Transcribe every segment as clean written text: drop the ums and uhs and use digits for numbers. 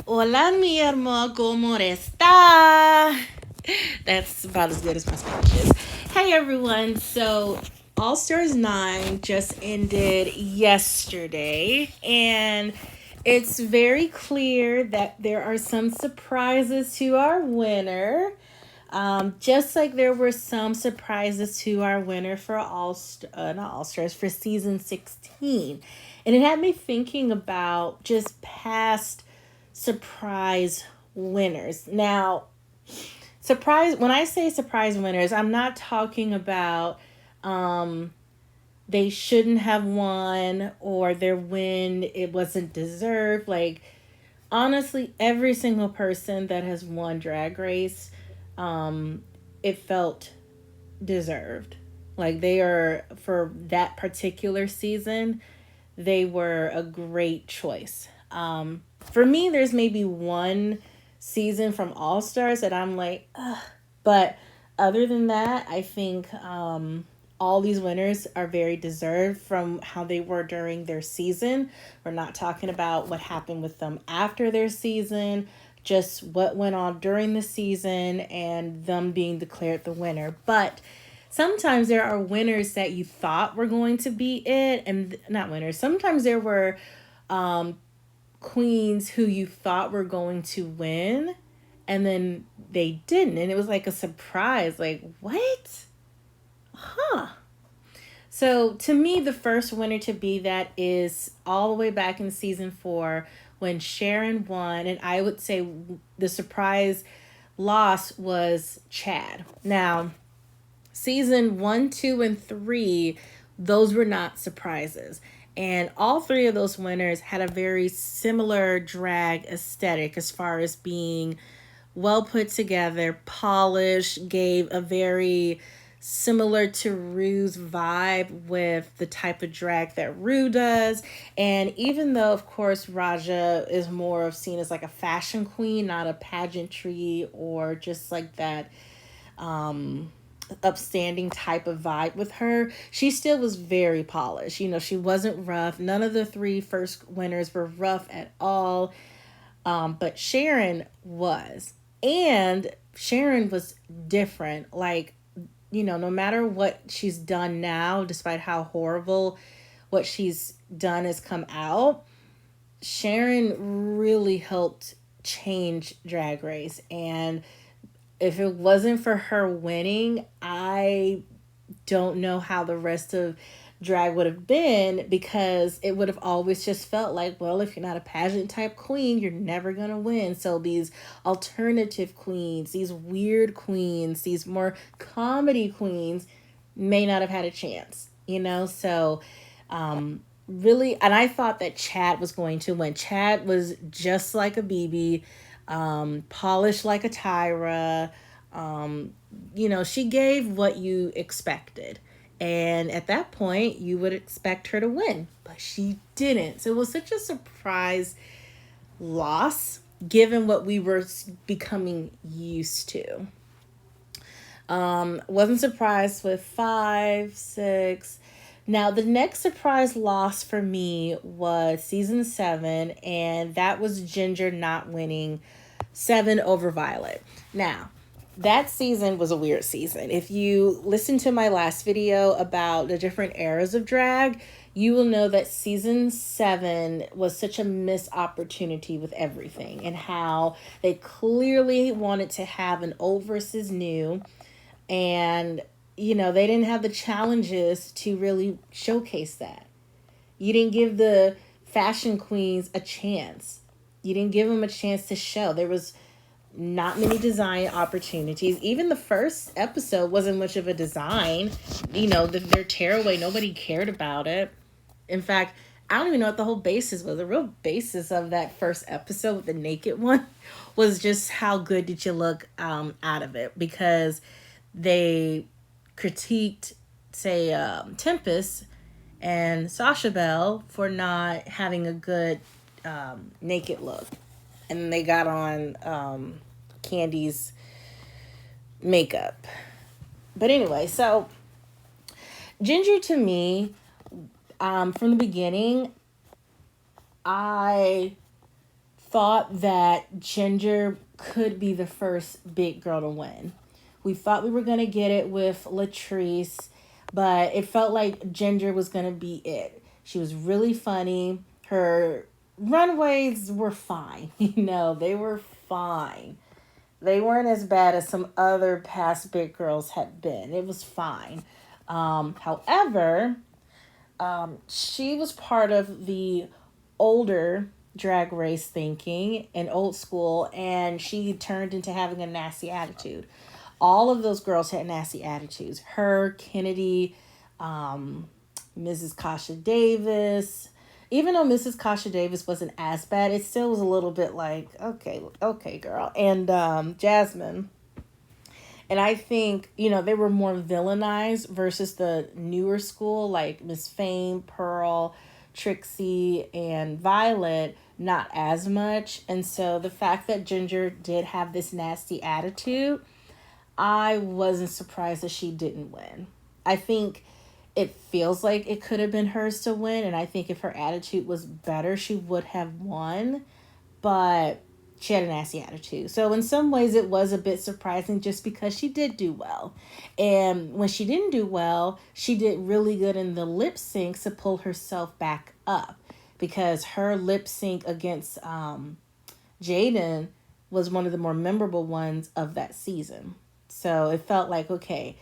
Hola, mi hermano, ¿cómo está? That's about as good as my Spanish is. Hey, everyone. So, All Stars 9 just ended yesterday, and it's very clear that there are some surprises to our winner. Just like there were some surprises to our winner for not All Stars, for season 16. And it had me thinking about just past surprise winners. Now, when I say surprise winners, I'm not talking about they shouldn't have won or their win it wasn't deserved. Like, honestly, every single person that has won Drag Race, it felt deserved. Like, they are, for that particular season, they were a great choice. For me, there's maybe one season from All Stars that I'm like, ugh. But other than that, I think all these winners are very deserved from how they were during their season. We're not talking about what happened with them after their season, just what went on during the season and them being declared the winner. But sometimes there are winners that you thought were going to be it, and not winners. Sometimes there were queens who you thought were going to win, and then they didn't. And it was like a surprise. Like, what? Huh. So to me, the first winner to be that is all the way back in season 4 when Sharon won. And I would say the surprise loss was Chad. Now, season 1, 2, and 3, those were not surprises. And all three of those winners had a very similar drag aesthetic as far as being well put together, polished, gave a very similar to Rue's vibe with the type of drag that Rue does. And even though, of course, Raja is more of seen as like a fashion queen, not a pageantry or just like that upstanding type of vibe with her, she still was very polished. You know, she wasn't rough. None of the three first winners were rough at all. But Sharon was. And Sharon was different. Like, you know, no matter what she's done now, despite how horrible what she's done has come out, Sharon really helped change Drag Race. And if it wasn't for her winning, I don't know how the rest of drag would have been, because it would have always just felt like, well, if you're not a pageant type queen, you're never going to win. So these alternative queens, these weird queens, these more comedy queens may not have had a chance, you know? So, really, and I thought that Chad was going to win. Chad was just like a BB, polished like a Tyra. You know, she gave what you expected. And at that point, you would expect her to win, but she didn't. So it was such a surprise loss given what we were becoming used to. Wasn't surprised with 5, 6. Now, the next surprise loss for me was season 7, and that was Ginger not winning 7 over Violet. Now, that season was a weird season. If you listen to my last video about the different eras of drag, you will know that season 7 was such a missed opportunity with everything, and how they clearly wanted to have an old versus new. And, you know, they didn't have the challenges to really showcase that. You didn't give the fashion queens a chance. You didn't give them a chance to show. There was not many design opportunities. Even the first episode wasn't much of a design. You know, their tearaway, nobody cared about it. In fact, I don't even know what the whole basis was. The real basis of that first episode with the naked one was just how good did you look out of it, because they critiqued, say, Tempest and Sasha Belle for not having a good naked look. And they got on Candy's makeup. But anyway, so Ginger, to me, from the beginning, I thought that Ginger could be the first big girl to win. We thought we were going to get it with Latrice, but it felt like Ginger was going to be it. She was really funny. Her runways were fine. They were fine. They weren't as bad as some other past big girls had been. It was fine. However, she was part of the older drag race thinking and old school, and she turned into having a nasty attitude. All of those girls had nasty attitudes. Her, Kennedy, Mrs. Kasha Davis. Even though Mrs. Kasha Davis wasn't as bad, it still was a little bit like, okay, girl. And Jasmine. And I think, they were more villainized versus the newer school, like Miss Fame, Pearl, Trixie, and Violet, not as much. And so the fact that Ginger did have this nasty attitude, I wasn't surprised that she didn't win. I think it feels like it could have been hers to win, and I think if her attitude was better, she would have won. But she had a nasty attitude. So in some ways it was a bit surprising just because she did do well. And when she didn't do well, she did really good in the lip sync to pull herself back up, because her lip sync against Jaden was one of the more memorable ones of that season. So it felt like, okay,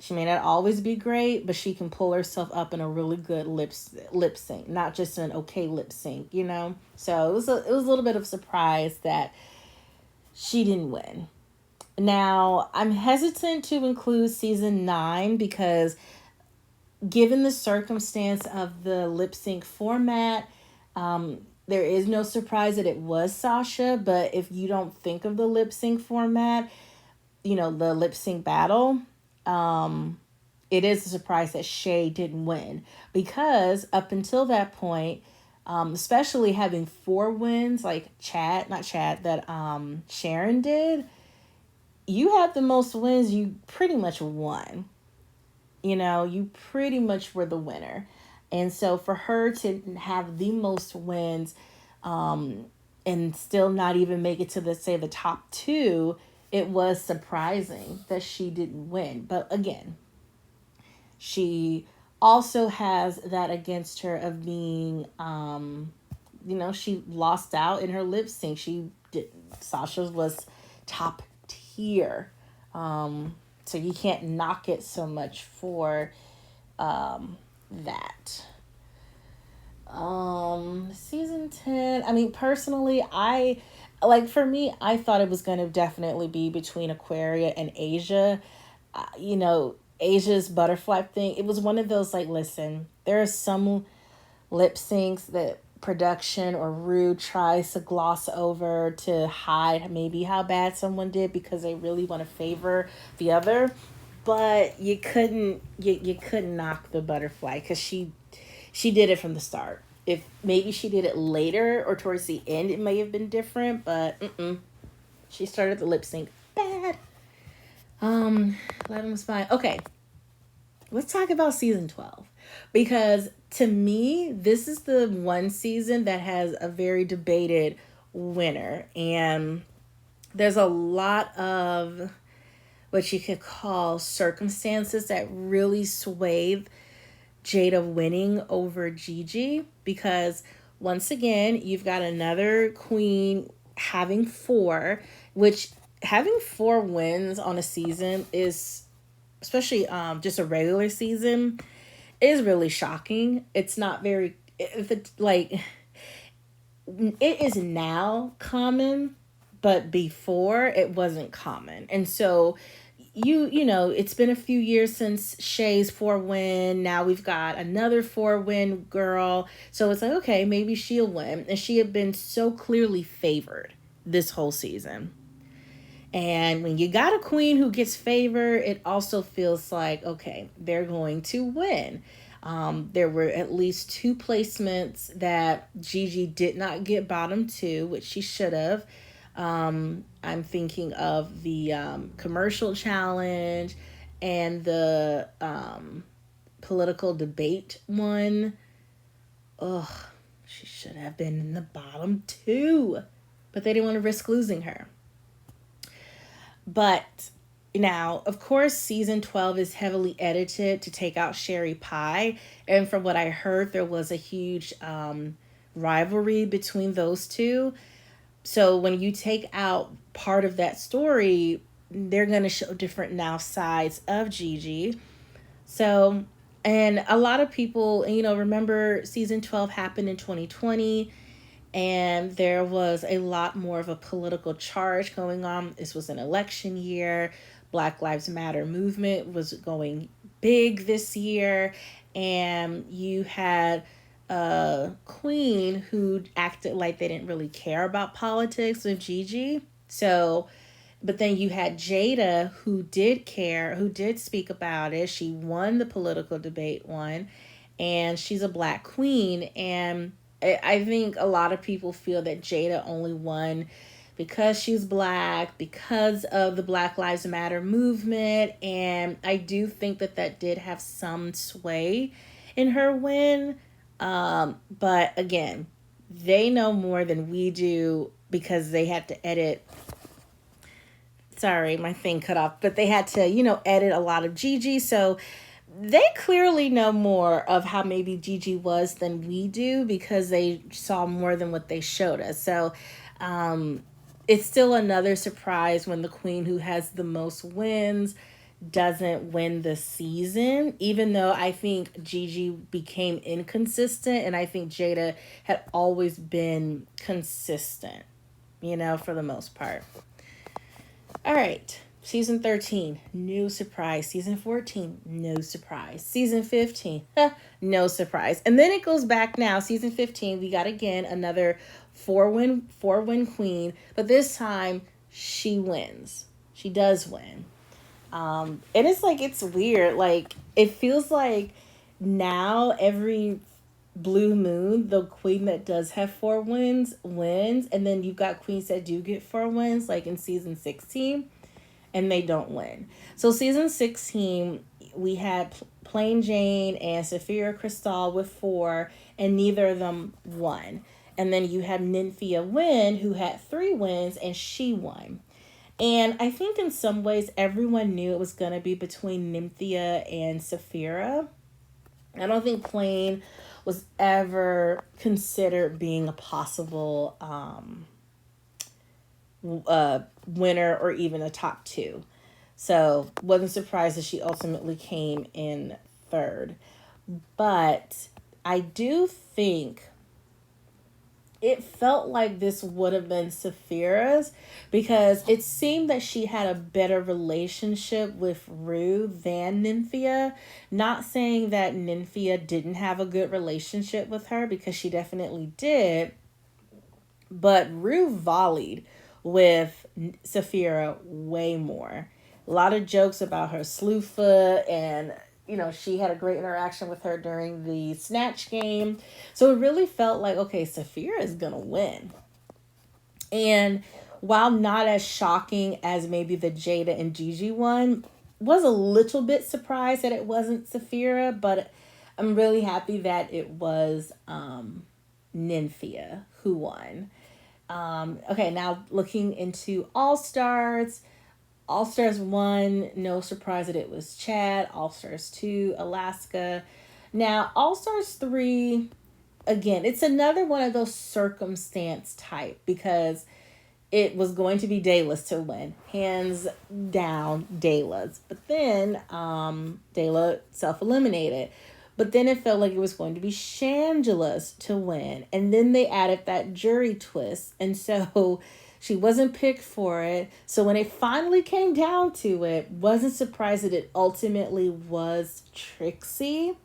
she may not always be great, but she can pull herself up in a really good lip sync, not just an okay lip sync, So it was a little bit of surprise that she didn't win. Now, I'm hesitant to include season 9 because given the circumstance of the lip sync format, there is no surprise that it was Sasha. But if you don't think of the lip sync format, the lip sync battle, it is a surprise that Shay didn't win, because up until that point, especially having 4 wins like that Sharon did, you had the most wins, you pretty much won. You pretty much were the winner. And so for her to have the most wins and still not even make it to the top 2, it was surprising that she didn't win. But again, she also has that against her of being, she lost out in her lip sync. Sasha's was top tier. So you can't knock it so much for that. Season 10, personally, for me, I thought it was going to definitely be between Aquaria and Asia. Asia's butterfly thing, it was one of those, listen, there are some lip syncs that production or Rue tries to gloss over to hide maybe how bad someone did because they really want to favor the other. But you couldn't knock the butterfly, because she did it from the start. If maybe she did it later or towards the end, it may have been different, but she started the lip sync bad. 11 was fine. Okay, let's talk about season 12, because to me, this is the one season that has a very debated winner, and there's a lot of what you could call circumstances that really swayed Jada winning over Gigi, because once again, you've got another queen having 4, which having 4 wins on a season is, especially just a regular season, is really shocking. It's not very, if it is now common, but before it wasn't common. And so it's been a few years since Shay's 4 win. Now we've got another 4 win girl. So it's like, okay, maybe she'll win. And she had been so clearly favored this whole season. And when you got a queen who gets favored, it also feels like, okay, they're going to win. There were at least 2 placements that Gigi did not get bottom 2, which she should have. I'm thinking of the commercial challenge and the political debate one. Ugh, she should have been in the bottom 2. but they didn't want to risk losing her. But now, of course, season 12 is heavily edited to take out Sherry Pie. And from what I heard, there was a huge rivalry between those two. So when you take out part of that story, they're going to show different now sides of Gigi. So, and a lot of people, remember season 12 happened in 2020, and there was a lot more of a political charge going on. This was an election year. Black Lives Matter movement was going big this year, and you had a queen who acted like they didn't really care about politics with Gigi. So, but then you had Jada, who did care, who did speak about it. She won the political debate one, and she's a black queen. And I think a lot of people feel that Jada only won because she's black, because of the Black Lives Matter movement. And I do think that that did have some sway in her win. But again, they know more than we do because they had to edit. Sorry, my thing cut off, but they had to, edit a lot of Gigi. So they clearly know more of how maybe Gigi was than we do because they saw more than what they showed us. So it's still another surprise when the queen who has the most wins doesn't win the season, even though I think Gigi became inconsistent and I think Jada had always been consistent, for the most part. All right. Season 13, no surprise. Season 14, no surprise. Season 15, no surprise. And then it goes back now. Season 15, we got again another four win queen, but this time she wins. She does win. And it's weird. Like, it feels like now every blue moon, the queen that does have 4 wins wins, and then you've got queens that do get 4 wins, like in season 16, and they don't win. So season 16, we had Plain Jane and Saphira Crystal with 4, and neither of them won. And then you had Nymphia Wynn, who had 3 wins, and she won. And I think in some ways everyone knew it was going to be between Nymphia and Saphira. I don't think Plain was ever considered being a possible winner or even a top 2. So wasn't surprised that she ultimately came in 3rd. But I do think it felt like this would have been Saphira's because it seemed that she had a better relationship with Rue than Nymphia. Not saying that Nymphia didn't have a good relationship with her because she definitely did. But Rue volleyed with Saphira way more. A lot of jokes about her slew foot, and she had a great interaction with her during the snatch game. So it really felt like, okay, Saphira is gonna win. And while not as shocking as maybe the Jada and Gigi one, was a little bit surprised that it wasn't Saphira, but I'm really happy that it was Nymphia who won. Okay, now looking into All-Stars. All-Stars 1, no surprise that it was Chad. All-Stars 2, Alaska. Now, All-Stars 3, again, it's another one of those circumstance type because it was going to be Dayla's to win. Hands down, Dayla's. But then Dayla self-eliminated. But then it felt like it was going to be Shangela's to win. And then they added that jury twist. And so she wasn't picked for it. So when it finally came down to it, wasn't surprised that it ultimately was Trixie.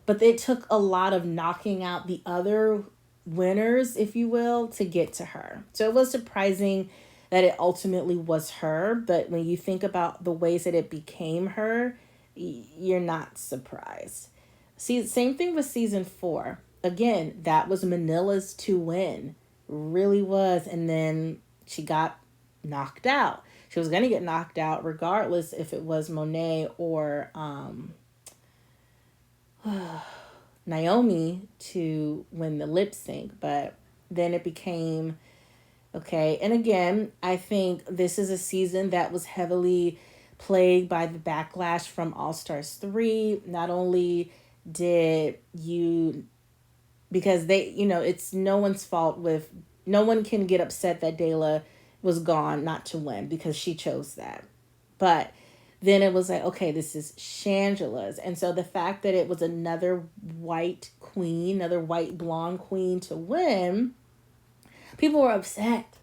But it took a lot of knocking out the other winners, if you will, to get to her. So it was surprising that it ultimately was her. But when you think about the ways that it became her, you're not surprised. See, same thing with season 4. Again, that was Manila's to win. Really was. And then she got knocked out. She was going to get knocked out regardless if it was Monet or Naomi to win the lip sync. But then it became Okay. And again, I think this is a season that was heavily plagued by the backlash from All Stars 3. Not only did you, because they, it's no one's fault with, no one can get upset that Dayla was gone not to win because she chose that. But then it was like, okay, this is Shangela's. And so the fact that it was another white queen, another white blonde queen to win, people were upset.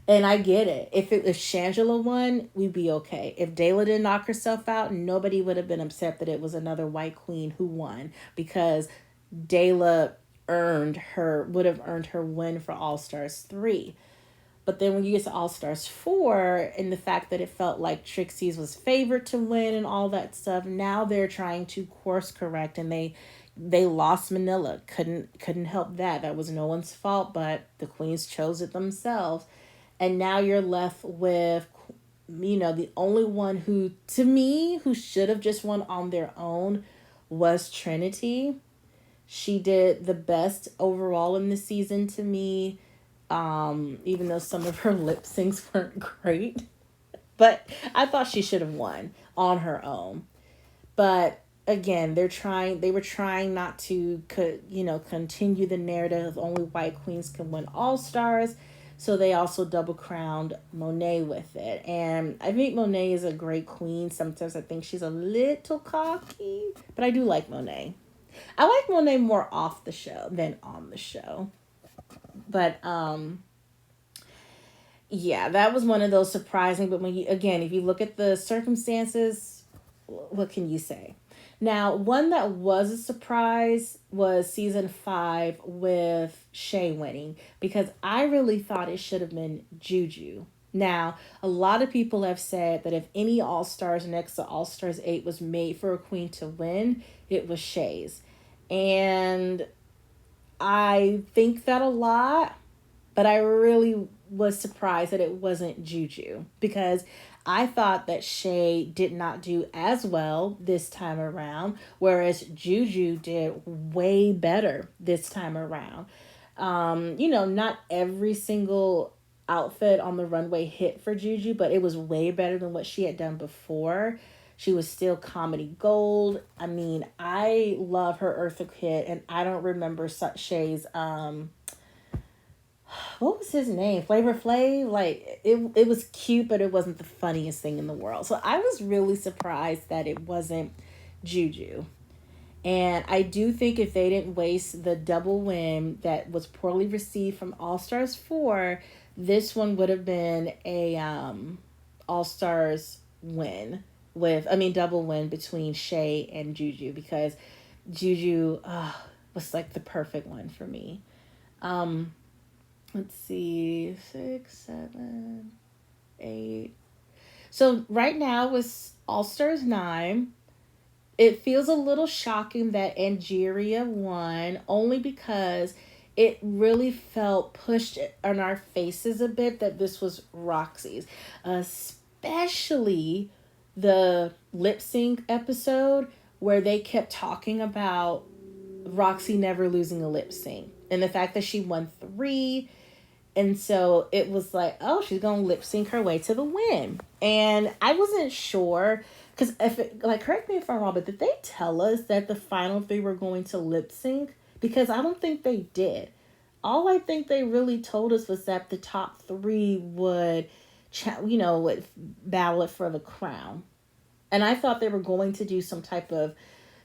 And I get it. If Shangela won, we'd be okay. If Dayla didn't knock herself out, nobody would have been upset that it was another white queen who won, because Dayla would have earned her win for All Stars 3. But then when you get to All Stars 4, and the fact that it felt like Trixie's was favored to win and all that stuff, now they're trying to course correct, and they lost Manila. Couldn't help that. That was no one's fault, but the queens chose it themselves. And now you're left with, the only one who, to me, who should have just won on their own was Trinity. She did the best overall in the season to me, even though some of her lip syncs weren't great. But I thought she should have won on her own. But again, they were trying not to, continue the narrative of only white queens can win All Stars. So they also double crowned Monet with it. And I think Monet is a great queen. Sometimes I think she's a little cocky, but I do like Monet. I like Monet more off the show than on the show. But yeah, that was one of those surprising. But if you look at the circumstances, what can you say? Now, one that was a surprise was season 5 with Shay winning, because I really thought it should have been Juju. Now, a lot of people have said that if any All Stars next to All Stars 8 was made for a queen to win, it was Shay's. And I think that a lot, but I really was surprised that it wasn't Juju, because I thought that Shay did not do as well this time around, whereas Juju did way better this time around. Not every single outfit on the runway hit for Juju, but it was way better than what she had done before. She was still comedy gold. I mean, I love her Eartha Kitt, and I don't remember Shay's what was his name? Flavor Flav? Like, it was cute, but it wasn't the funniest thing in the world. So I was really surprised that it wasn't Juju. And I do think if they didn't waste the double win that was poorly received from All Stars 4, this one would have been a All Stars win double win between Shay and Juju, because Juju was like the perfect one for me. Let's see, 6, 7, 8. So right now with All Stars 9, it feels a little shocking that Angeria won, only because it really felt pushed on our faces a bit that this was Roxy's, especially the lip sync episode where they kept talking about Roxy never losing a lip sync, and the fact that she won 3. And so it was like, oh, she's going to lip sync her way to the win. And I wasn't sure, because correct me if I'm wrong, but did they tell us that the final 3 were going to lip sync? Because I don't think they did. All I think they really told us was that the top 3 would battle it for the crown. And I thought they were going to do some type of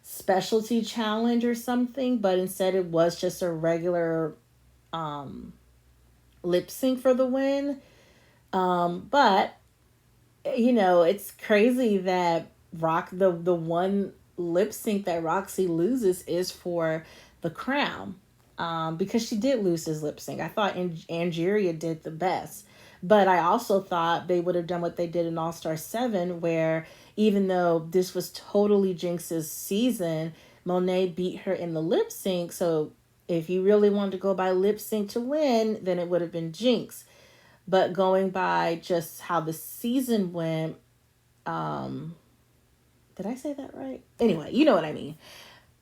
specialty challenge or something, but instead it was just a regular lip sync for the win. But it's crazy that the one lip sync that Roxy loses is for the crown, because she did lose his lip sync. I thought Angeria did the best, but I also thought they would have done what they did in All Star 7, where even though this was totally Jinx's season, Monet beat her in the lip sync. So if you really wanted to go by lip sync to win, then it would have been Jinx. But going by just how the season went, did I say that right? Anyway, you know what I mean.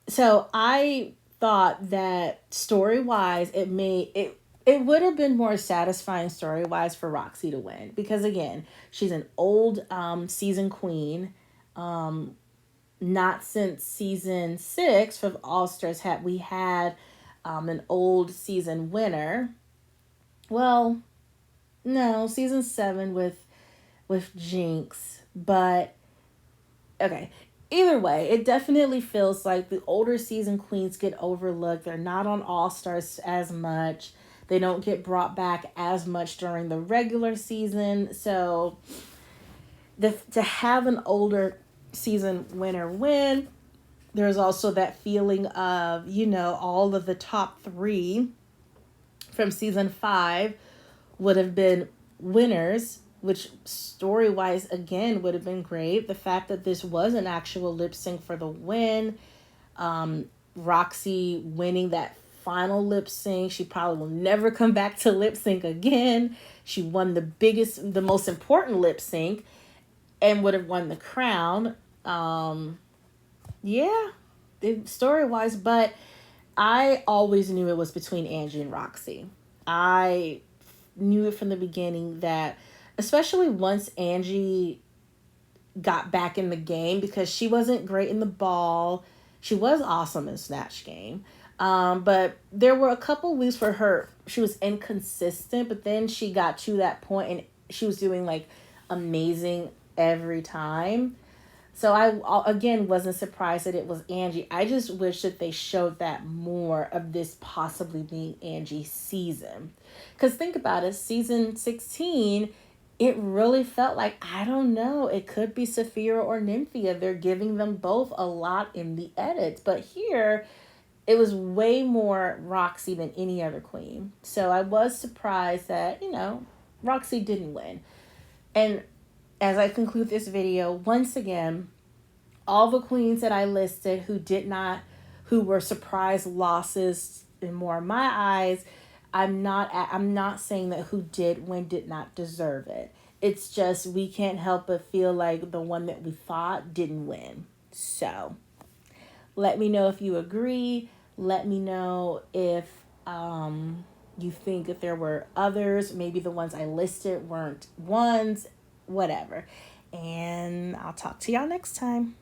So I thought that story-wise, it It would have been more satisfying story wise for Roxy to win because again, she's an old season queen. Not since season 6 of All Stars had we had an old season winner. Well, no, season 7 with Jinx, but okay. Either way, it definitely feels like the older season queens get overlooked. They're not on All Stars as much. They don't get brought back as much during the regular season. So to have an older season winner win, there's also that feeling of, all of the top 3 from season 5 would have been winners, which story wise again would have been great. The fact that this was an actual lip sync for the win, Roxy winning that final lip sync, she probably will never come back to lip sync again. She won the most important lip sync and would have won the crown. Yeah, story wise, but I always knew it was between Angie and Roxy. I knew it from the beginning that, especially once Angie got back in the game, because she wasn't great in the ball. She was awesome in Snatch Game. But there were a couple weeks where she was inconsistent, but then she got to that point and she was doing like amazing every time. So I again wasn't surprised that it was Angie. I just wish that they showed that more of this possibly being Angie's season. Because think about it, season 16, it really felt like, I don't know, it could be Saphira or Nymphia. They're giving them both a lot in the edits. But here, it was way more Roxy than any other queen. So I was surprised that, Roxy didn't win. And as I conclude this video, once again, all the queens that I listed who were surprise losses in more of my eyes, I'm not saying that who did win did not deserve it. It's just we can't help but feel like the one that we thought didn't win. So let me know if you agree. Let me know if you think that there were others. Maybe the ones I listed weren't ones, whatever. And I'll talk to y'all next time.